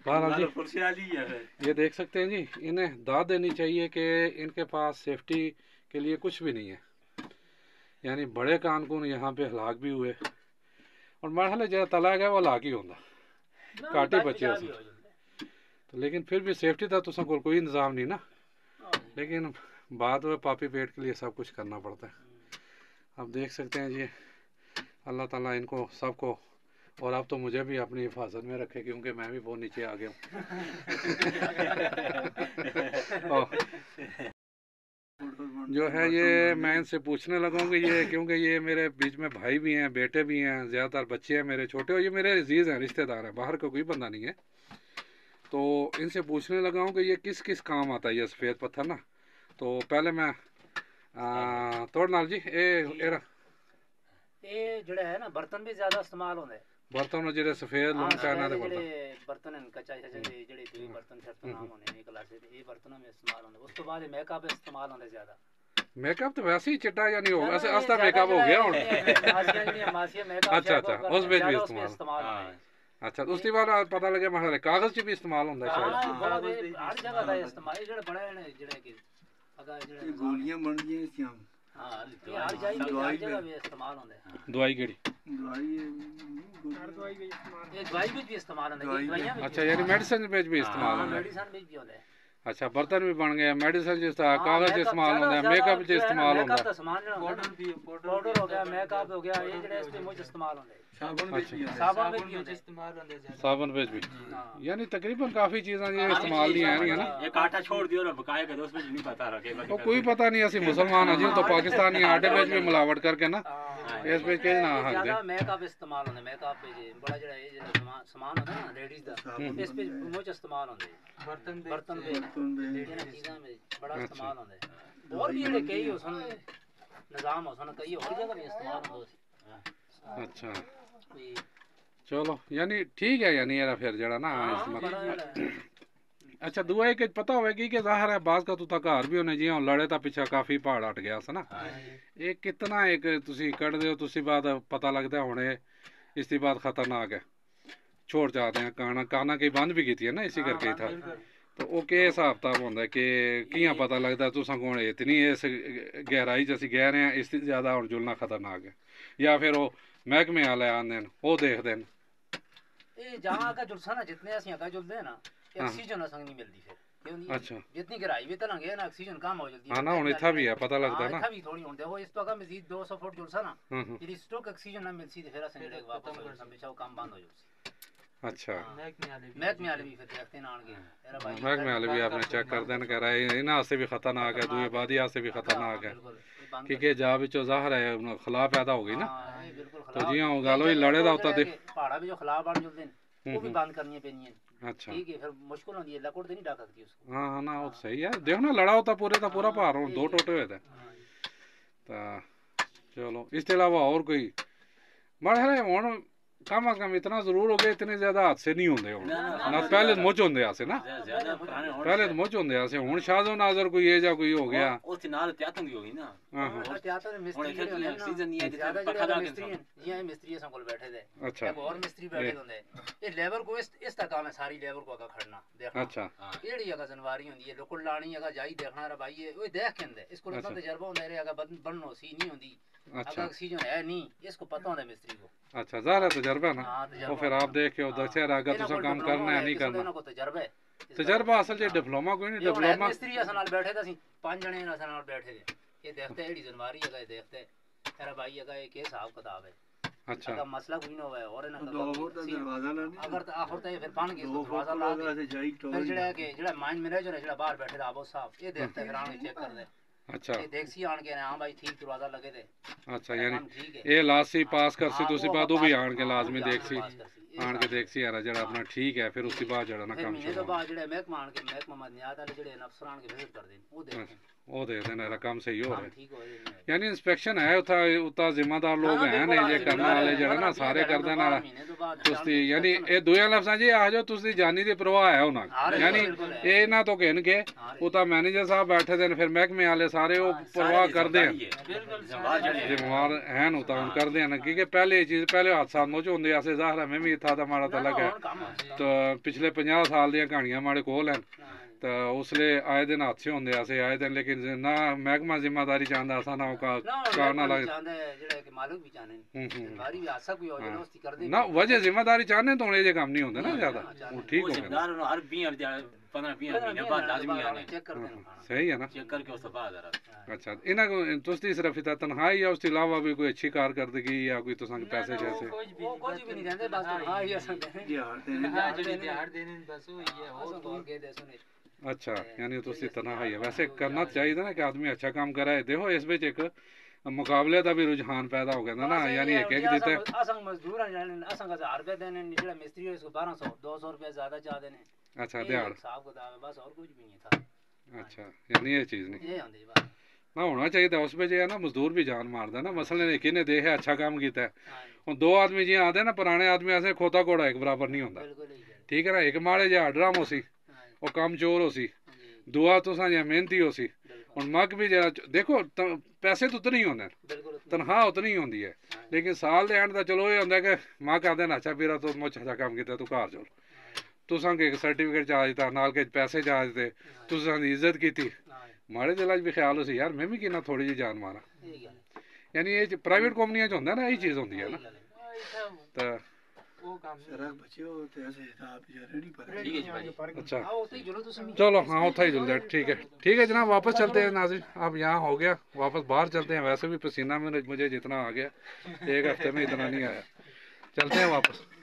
बहरहाल जी ये देख सकते हैं जी, इन्हें दाद देनी चाहिए कि इनके पास सेफ्टी के लिए कुछ भी नहीं है। यानी बड़े कानून यहाँ पे हलाक भी हुए और मरहले जरा तला गया वो हलाक ही होंदा काटे बचे उस तो, लेकिन फिर भी सेफ्टी का तो कोई इंतज़ाम नहीं ना। लेकिन बात में पापी पेट के लिए सब कुछ करना पड़ता है। आप देख सकते हैं जी, अल्लाह ताला इनको सबको, और अब तो मुझे भी अपनी हिफाजत में रखे क्योंकि मैं भी बहुत नीचे आ गया हूँ। जो है ये मैं इनसे पूछने लगा कि ये, क्योंकि ये मेरे बीच में भाई भी हैं, बेटे भी हैं, ज़्यादातर बच्चे हैं मेरे छोटे, और ये मेरे अजीज़ हैं, रिश्तेदार हैं, बाहर का कोई बंदा नहीं है। तो इनसे पूछने लगा हूँ कि ये किस किस काम आता है ये सफ़ेद पत्थर ना। तो पहले मैं तोड़ नाल जी ये जड़े है ना बर्तन भी ज्यादा इस्तेमाल होंगे, बर्तन में जेडे सफेद लोग चाइना दे बर्तन बर्तन कच्चा जेडे दुई बर्तन शर्तन नाम होने ने क्लास ये बर्तनों में इस्तेमाल होंगे। उस तो बाद मेकअप इस्तेमाल होंगे ज्यादा। मेकअप तो वैसे ही चिट्टा या नहीं होगा, ऐसे अस्तर मेकअप हो गया हुन। अच्छा अच्छा, उस बेच भी इस्तेमाल। अच्छा, तो उसके बाद पता लगे मतलब कागज च भी इस्तेमाल होंदा है शायद। हर जगह दा इस्तेमाल जेडे बड़े ने जेडे कि अगर जेडे गोलियां बन गई इसयां। हां हर जगह भी इस्तेमाल होंदे। दवाई केड़ी? दवाई भी इस्तेमाल, ये दवाई भी इस्तेमाल होंदे, दवाइयां भी। अच्छा, यानी मेडिसिन में भी इस्तेमाल होंदा है। मेडिसिन भी होंदे। अच्छा, बर्तन भी बन गए, मेडिसिन जिस कागज इस्तेमाल होंदा है, मेकअप च इस्तेमाल होंदा है, पाउडर हो गया, मेकअप हो गया, ये जेडे इस पे मुझ इस्तेमाल होंदे। साबुन बेच भी इस्तेमाल होंदे ज्यादा। साबुन बेच भी, यानी तकरीबन काफी चीज़ां ये इस्तेमाल दी हैं ना। एक आटा छोड़ दियो ना बकाया के दोस्त में नहीं पता रखे तो कोई पता नहीं, असि मुसलमान हैं जी, तो पाकिस्तानी आटे बेच भी मिलावट करके ना इस पे के ना हक दे। ज्यादा मेकअप इस्तेमाल होंदे, मेकअप पे जे बड़ा जेड़ा ये जेड़ा सामान होंदा ना लेडीज दा, इस पे मुझ इस्तेमाल होंदे। बर्तन पे जेड़ियां चीज़ां में बड़ा इस्तेमाल होंदे। और भी जेड़े कई होसन निजाम होसन कई और जगह भी इस्तेमाल होंदे। अच्छा चलो, यानी ठीक है, यानी यार फिर जड़ा ना अच्छा दुआ है कि पता होगी कि ज़ाहिर है बाज़ का तो घर भी होने जियां लड़े ता पिछा काफ़ी पहाड़ हट गया सा ना। ये कितना एक तुसी कट दे तुसी बाद पता लगता होने इसकी बात खतरनाक है, छोड़ जाते हैं काना काना की बंद भी की है ना इसी करके था। तो वो के हिसाब किताब होंदा कि कियां पता लगता तुसा कौन इतनी इस गहराई च असीं गह रहे हैं, इससे ज़्यादा हुण जुलना खतरनाक है, या फिर वो महकमे वाले आंदे न वो देखते हैं ये जहां का जुलसा ना जितने असीं अगा जुलदे हैं ना ऑक्सीजन असंग नहीं मिलदी फिर क्यों नहीं। अच्छा, जितनी गहराई में तलांगे ना ऑक्सीजन कम हो जल्दी। हां ना हुण इथा भी है पता लगता है ना, इथा भी थोड़ी होंदे वो इस तो अगर मजीद 200 फुट जुलसा ना यदि स्टॉक ऑक्सीजन ना मिलसी तो फिर असंग जेड़े वापस हो जासन बिचाओ काम बंद हो जासी। अच्छा, महकमे वाले भी फिर देखते ना आणगे तेरा भाई महकमे वाले भी आपने चेक कर देन कह रहा है इना से भी खतरनाक है, दुई आबादी से भी खतरनाक है क्योंकि जा विचो ज़ाहिर है खला पैदा हो गई ना। तो जियां गल होई लड़े दा होता ते पहाड़ा भी जो खला बन जुलदे न वो भी बंद करनी पेनी है। अच्छा ठीक है, फिर मुश्किल होंदी है, लकड़ तो नहीं डाक सकती उसको। हां ना वो सही है, देखो ना लड़ा होता पूरे दा पूरा पहाड़ हुण दो टोटे हुए थे। तो चलो इसके अलावा और कोई बड़े हुण कम अज कम इतना जरूर हो गया, इतने ज्यादा हादसे नहीं होंगे ना, पहले तो मुझ होंगे ऐसे ना, पहले तो मुझ होंगे ऐसे हुण शाहजो नाजर कोई ये जा कोई हो गया उस नाल त्यातन दी होगी ना। हां त्यातन मिस्त्री जेडे सीजन नहीं है ज्यादा पखा मिस्त्री ये मिस्त्री असन कोल बैठे थे। अच्छा, एक और मिस्त्री बैठे होंगे ये लेबर को इस तक काम है सारी लेबर को आगा खड़ना देखना। अच्छा, एड़ी आगा जनवारी होंदी है लोकल लानी आगा जाई देखना रे भाई ये ओए देख केंदे इसको इतना तजर्बा होंदा रे आगा बननो सी नहीं होंदी। अच्छा, ऑक्सीजन है नहीं इसको पता होंदा मिस्त्री को। अच्छा ज़ाहिर तजर्बा ना वो फिर आप देख के दशहरा अगर तुसा काम करना है नहीं करना इनको तजर्बा है, तजर्बा असल जे डिप्लोमा कोई नहीं, डिप्लोमा मिस्त्री असन नाल बैठे थे, 5 जने असन नाल बैठे थे, ये देखते एड़ी जनवारी है ये देखते तेरा भाई है ये के हिसाब किताब है। अच्छा, अगर मसला कोई ना होवे और ना दरवाजा लाने अगर तो आखिर तो फिर पान के दरवाजा ला के फिर जेड़ा के जेड़ा माइन मैनेजर है जेड़ा बाहर बैठे था वो साहब ये देखते फिर आके चेक कर दे। अच्छा, ये देखसी आन के हां भाई ठीक दरवाजा लगे थे। अच्छा, यानी ये लासी पास करसी तुसी बाद भी आन के लाजमी देखसी आन के देखसी यार जेड़ा अपना ठीक है, फिर उसके बाद जेड़ा ना काम शुरू तो बाद जेड़ा महकमा आन के महकमा मदनियात वाले जेड़े अफसर आन के विजिट कर देन वो देख ਉਹ ਦੇ ਦੇਣਾ ਰਕਮ ਸਹੀ ਹੋ ਰਿਹਾ ਠੀਕ ਹੋ ਰਿਹਾ ਯਾਨੀ ਇਨਸਪੈਕਸ਼ਨ ਹੈ ਉੱਤਾ ਜ਼ਿੰਮੇਦਾਰ ਲੋਕ ਹੈ ਨੇ ਜੇ ਕਰਨ ਵਾਲੇ ਜਿਹੜੇ ਨਾ ਸਾਰੇ ਕਰਦੇ ਨਾਲ ਤੁਸੀਂ ਯਾਨੀ ਇਹ ਦੋਹਾਂ ਲਫ਼ਜ਼ਾਂ ਜੀ ਆ ਜਾਓ ਤੁਸੀਂ ਜਾਨੀ ਦੀ ਪਰਵਾਹ ਹੈ ਉਹਨਾਂ ਯਾਨੀ ਇਹ ਇਹਨਾਂ ਤੋਂ ਕਹਿਣ ਕੇ ਉਹ ਤਾਂ ਮੈਨੇਜਰ ਸਾਹਿਬ ਬੈਠੇ ਦੇ ਨੇ ਫਿਰ ਮਹਿਕਮੇ ਵਾਲੇ ਸਾਰੇ ਉਹ ਪਰਵਾਹ ਕਰਦੇ ਹਨ ਜ਼ਿੰਮੇਵਾਰ हैं ਉਹ ਤਾਂ ਕਰਦੇ ਹਨ क्योंकि पहले चीज़ पहले हादसा मुझ होंगे ऐसे ज़ाहिर है मैं भी इत्था दा माड़ा तलक है तो पिछले 50 साल दी कहानियां माड़े कोल हैं तो उसले आए दिन हादसे होंगे ऐसे आए दिन लेकिन ना महकमा जिम्मेदारी चाहता असा ना करना लग ना वजह जिम्मेदारी चाहने तो ये काम नहीं होंगे ना ज़्यादा ठीक हो सही है ना अच्छा इन्हें को तुसी सिर्फ इतना तनख्वाही या उसके अलावा भी कोई अच्छी कारकर्दगी या कोई तो संग पैसे जैसे अच्छा यानी तुसी तनख्वाही है वैसे करना चाहिए ना कि आदमी अच्छा काम करे देखो इस विच एक मुकाबले का भी रुझान पैदा हो गया ना यानी एक एक देते असंग मजदूर हैं असंग 1000 रुपए देने जेड़ा मिस्त्री है इसको 1200 200 रुपए ज्यादा चाह देने अच्छा दिहाड़ हिसाब किताब बस और कुछ भी नहीं था अच्छा यानी ये चीज़ नहीं ये आंदी बात ना होना चाहिए उस पे जो है ना मजदूर भी जान मारदा ना मसले ने किने देखा अच्छा काम किया हुन दो आदमी जी आते ना पुराने आदमी ऐसे खोता घोड़ा एक बराबर नहीं होंदा ठीक है ना एक माड़े जा ड्राम हो सी वो काम चोर हो सी दुआ तुसा जा मेहनती हो सी हुन मग भी जरा देखो पैसे तो उतने ही होंदे तनख्वाह उतनी ही होंदी है लेकिन साल दे एंड दा चलो ये होंदा कि मां कहदे ना अच्छा पीरा तो मुझ अच्छा काम किया तू घर चल तुसा के सर्टिफिकेट चाह दिता नाल के पैसे चाह दिते तुसा दी इज्जत की माड़े दिल भी ख्याल हो यार मैं भी कितना थोड़ी जी जान मारा यानी ये प्राइवेट कंपनियां च होंदा ना यही चीज़ होंदी है ना तो अच्छा चलो हाँ उतना ही जुल ठीक है जनाब वापस चलते हैं नाज़रीन अब यहाँ हो गया वापस बाहर चलते हैं वैसे भी पसीना में मुझे जितना आ गया एक हफ्ते में इतना नहीं आया चलते हैं वापस